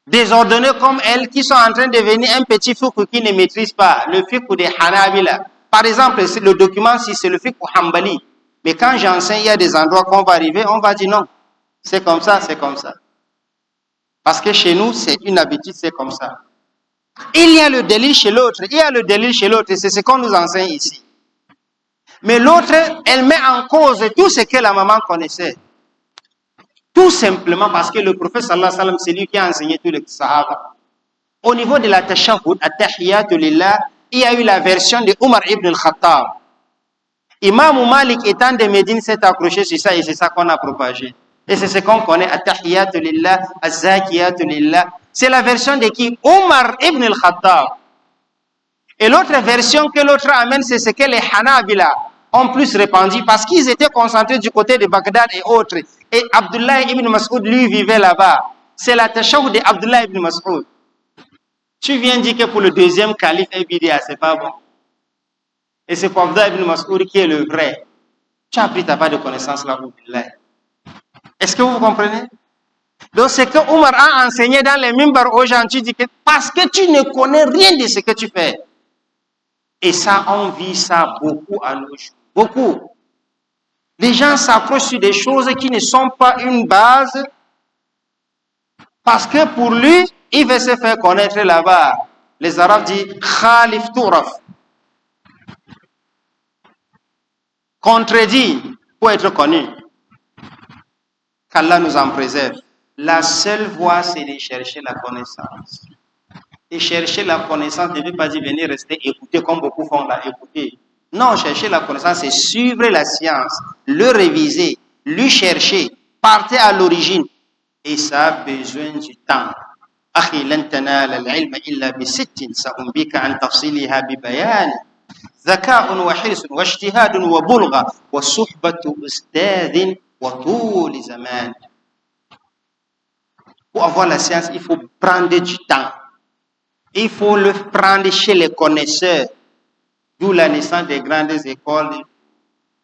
désordonnés comme elle, qui sont en train de devenir un petit fiqh qui ne maîtrise pas, le fiqh des Hanabila. Par exemple, le document, si c'est le fiqh Hanbali. Mais quand j'enseigne, il y a des endroits qu'on va arriver, on va dire non. C'est comme ça, c'est comme ça. Parce que chez nous, c'est une habitude, c'est comme ça. Il y a le délit chez l'autre, il y a le délit chez l'autre, et c'est ce qu'on nous enseigne ici. Mais l'autre, elle met en cause tout ce que la maman connaissait. Tout simplement parce que le prophète sallallahu alayhi wa sallam, c'est lui qui a enseigné tous les sahaba. Au niveau de la tashahhud, at-tahiyatu lillah, il y a eu la version de Omar ibn al-Khattab. Imam Malik étant de Médine s'est accroché sur ça et c'est ça qu'on a propagé. Et c'est ce qu'on connaît, at-tahiyatu lillah, az-zakiyatu lillah. C'est la version de qui? Omar ibn al-Khattab. Et l'autre version que l'autre amène, c'est ce que les Hanabila ont plus répandu parce qu'ils étaient concentrés du côté de Bagdad et autres. Et Abdullah ibn Mas'ud, lui, vivait là-bas. C'est la tashahhud de Abdullah ibn Mas'ud. Tu viens dire que pour le deuxième calife, c'est pas bon. Et c'est pour Abdullah ibn Mas'ud qui est le vrai. Tu as pris ta part de connaissance là, est-ce que vous comprenez? Donc, c'est que Omar a enseigné dans les mimbars aux gens, tu dis que parce que tu ne connais rien de ce que tu fais. Et ça, on vit ça beaucoup à nos jours. Beaucoup. Les gens s'accrochent sur des choses qui ne sont pas une base parce que pour lui, il veut se faire connaître là-bas. Les Arabes disent Khalif Touraf. Contredit pour être connu. Qu'Allah nous en préserve. La seule voie, c'est de chercher la connaissance. Et chercher la connaissance ne veut pas dire venir rester écouter comme beaucoup font là, écouter. Non, chercher la connaissance, c'est suivre la science, le réviser, lui chercher, partir à l'origine. Et ça a besoin du temps. أخي لن تنال العلم إلا بست سأنبيك عن تفصيلها ببيان ذكاء وحرص واجتهاد وبلغة وصحبة أستاذ وطول زمان. Pour avoir la science, il faut prendre du temps. Il faut le prendre chez les connaisseurs. D'où la naissance des grandes écoles.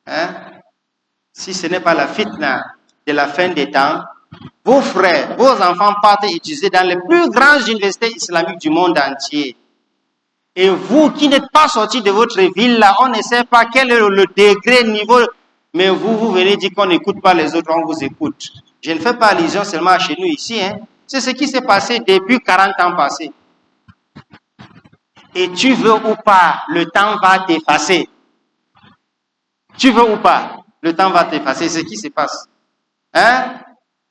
Hein? Si ce n'est pas la fitna de la fin des temps, vos frères, vos enfants partent étudier dans les plus grandes universités islamiques du monde entier. Et vous qui n'êtes pas sortis de votre ville là, on ne sait pas quel est le degré, niveau, mais vous venez dire qu'on n'écoute pas les autres, on vous écoute. Je ne fais pas allusion seulement à chez nous ici. Hein. C'est ce qui s'est passé depuis 40 ans passés. Et tu veux ou pas, le temps va t'effacer. Tu veux ou pas, le temps va t'effacer. C'est ce qui se passe. Hein?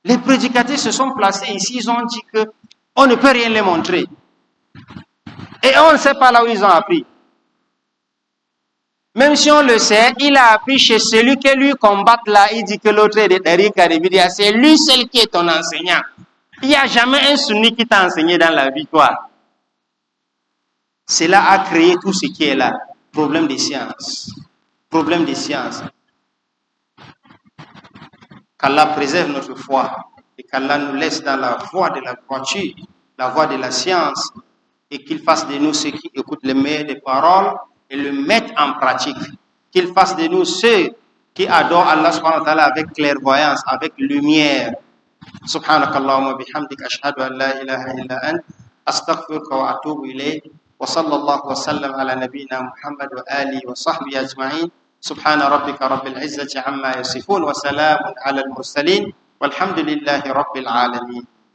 Les prédicateurs se sont placés ici, ils ont dit que on ne peut rien les montrer. Et on ne sait pas là où ils ont appris. Même si on le sait, il a appris chez celui qui lui combat là, il dit que l'autre est de Tariq Aribidia. C'est lui seul qui est ton enseignant. Il n'y a jamais un sunni qui t'a enseigné dans la vie, toi. Cela a créé tout ce qui est là. Problème de science. Problème de science. Qu'Allah préserve notre foi et qu'Allah nous laisse dans la voie de la droiture, la voie de la science, et qu'il fasse de nous ceux qui écoutent les meilleures des paroles et le mettent en pratique. Qu'il fasse de nous ceux qui adorent Allah subhanahu wa ta'ala avec clairvoyance, avec lumière. Subhanakallahumma bihamdik ashhadu an la ilaha illa ant astaghfiruka wa atubu ilayk wa sallallahu wa sallam ala nabiyyina Muhammad wa alihi wa sahbihi ajma'in. سبحان ربك رب العزة عما يصفون وسلام على المرسلين والحمد لله رب العالمين.